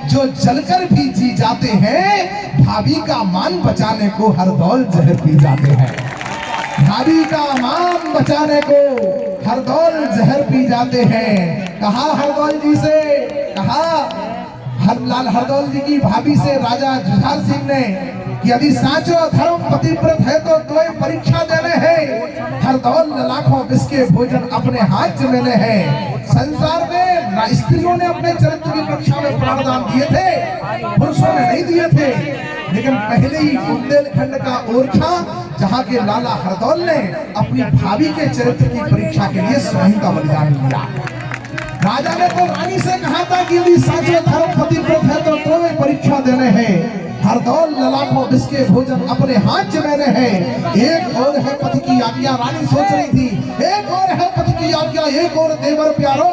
जो जलकर भी जी जाते हैं, भाभी का मान बचाने को हरदौल जहर पी जाते हैं। भाभी का मान बचाने को हरदौल जहर पी जाते हैं। कहा हरदौल जी से, कहा हरलाल हरदौल जी की भाभी से राजा जुझार सिंह ने कि यदि साचो धर्म पतिव्रत है तो कोई परीक्षा देने हैं। हरदौल लाखों बिस्के भोजन अपने हाथ जमेने हैं। संसार में स्त्रियों ने अपने चरित्र की परीक्षा में प्रावधान दिए थे, पुरुषों ने नहीं दिए थे। लेकिन पहले ही बुंदेलखंड का ओरछा जहाँ के लाला हरदौल ने अपनी भाभी के चरित्र की परीक्षा के लिए स्वयं का बलिदान दिया। राजा ने तो रानी से कहा था कि यदि साचो धर्म पतिव्रत है तो कोई परीक्षा देने हैं। हरदौल लाखों बिस्के भोजन अपने हाथ जमेने हैं। एक और है पति की आज्ञा, रानी सोच रही थी, एक और है पति की आज्ञा, एक और देवर प्यारो,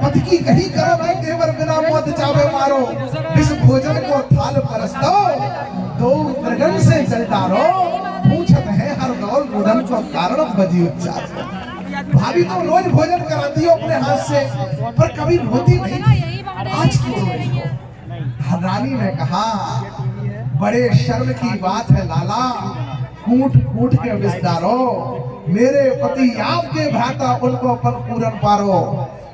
पति की कही करो भाई देवर बिना मौत चावे मारो। इस भोजन को थाल परस दो, दो गगन से जल डारो, पूछत है हरदौल मुरन को कारण बजी उच्चार। भाभी तो रोज भोजन कराती हो अपने हाथ से, पर कभी रोती नहीं, आज क्यों रो रही हो? रानी ने कहा, बड़े शर्म की बात है लाला, कूट कूट के विस्तारो, मेरे पति आपके भ्राता उनको पन पूरन पारो,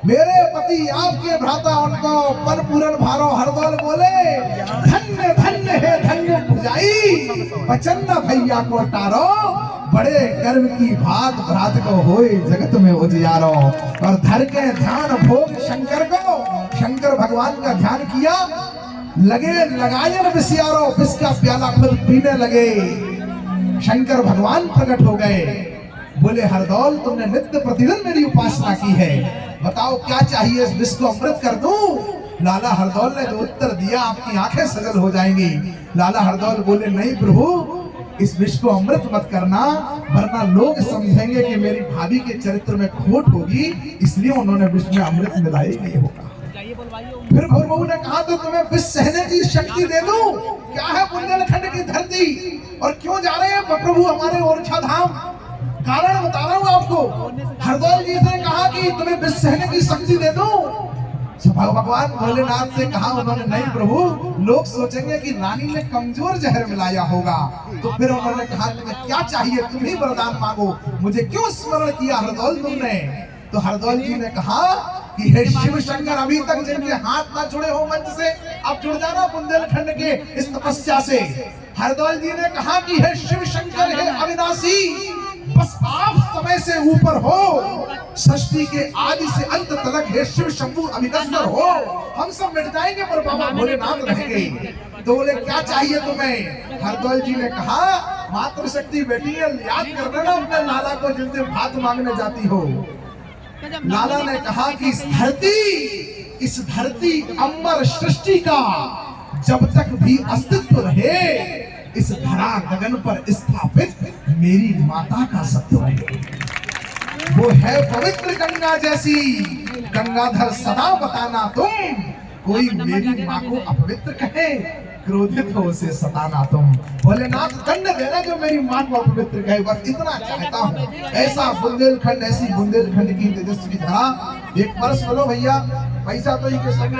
मेरे पति आपके भ्राता उनको पन पूरन भारो। हरदौल बोले, धन्य धन्य है धन्य पुजाई, बचन न भैया को टारो, बड़े कर्म की भात भ्रात को होए जगत में उजियारो। और धर के ध्यान भोग शंकर को, शंकर भगवान का ध्यान किया, लगे लगायन विसियारो, विष का प्याला खुद पीने लगे। शंकर भगवान प्रकट हो गए, बोले हरदौल तुमने नित्य प्रतिदिन मेरी उपासना की है, बताओ क्या चाहिए, इस विष को अमृत कर दूं? लाला हरदौल ने जो उत्तर दिया, आपकी आंखें सजल हो जाएंगी। लाला हरदौल बोले, नहीं प्रभु, इस विष को अमृत मत करना, वरना लोग समझेंगे कि मेरी भाभी के चरित्र में खोट होगी, इसलिए उन्होंने विष में अमृत मिलाया ही नहीं होगा। फिर भोरबहू ने कहा, तो तुम्हें विष सहने की शक्ति दे दूं? क्या है बुंदेलखंड की धरती, और क्यों जा रहे हैं प्रभु हमारे ओरछा धाम? कारण बता रहा हूं आपको। हरदौल जी से कहा कि तुम्हें विष सहने की शक्ति दे दूं? भगवान भोलेनाथ से कहा उन्होंने, नहीं प्रभु, लोग सोचेंगे कि रानी ने कमजोर जहर मिलाया होगा। तो फिर उन्होंने कहा, तुम्हें क्या चाहिए, तुम ही वरदान मांगो, मुझे क्यों स्मरण किया हरदौल तुमने? तो हरदौल जी ने कहा कि हे शिव शंकर, अभी तक जिनके हाथ ना जुड़े हो मंच से, अब जुड़ जाना बुंदेलखंड के इस तपस्या से। हरदौल जी ने कहा कि हे शिव शंकर, हे अविनाशी, बस आप समय से ऊपर हो, सृष्टि के आदि से अंत तक हे शिव शंभु अविनश्वर हो, हम सब मिट जाएंगे पर बाबा भोलेनाथ रहेंगे। तो बोले क्या चाहिए तुम्हें? हरदौल जी ने कहा, मातृशक्ति बेटी है, याद कर लेना अपने लाला को जिनसे भात मांगने जाती हो। लाला ने कहा कि इस धरती अंबर सृष्टि का जब तक भी अस्तित्व रहे, इस धरा गगन पर स्थापित मेरी माता का सत्य रहे। वो है पवित्र गंगा जैसी, गंगाधर सदा बताना तुम, कोई मेरी माँ को अपवित्र कहे, क्रोधित हो उसे सताना तुम। भोलेनाथ दंड देना जो मेरी माँ को अपवित्र कहे, बस इतना चाहता हूँ। ऐसा बुंदेलखंड, ऐसी बुंदेलखंड की तेजस्वी धरा। एक वर्ष बोलो भैया, पैसा तो इनके संग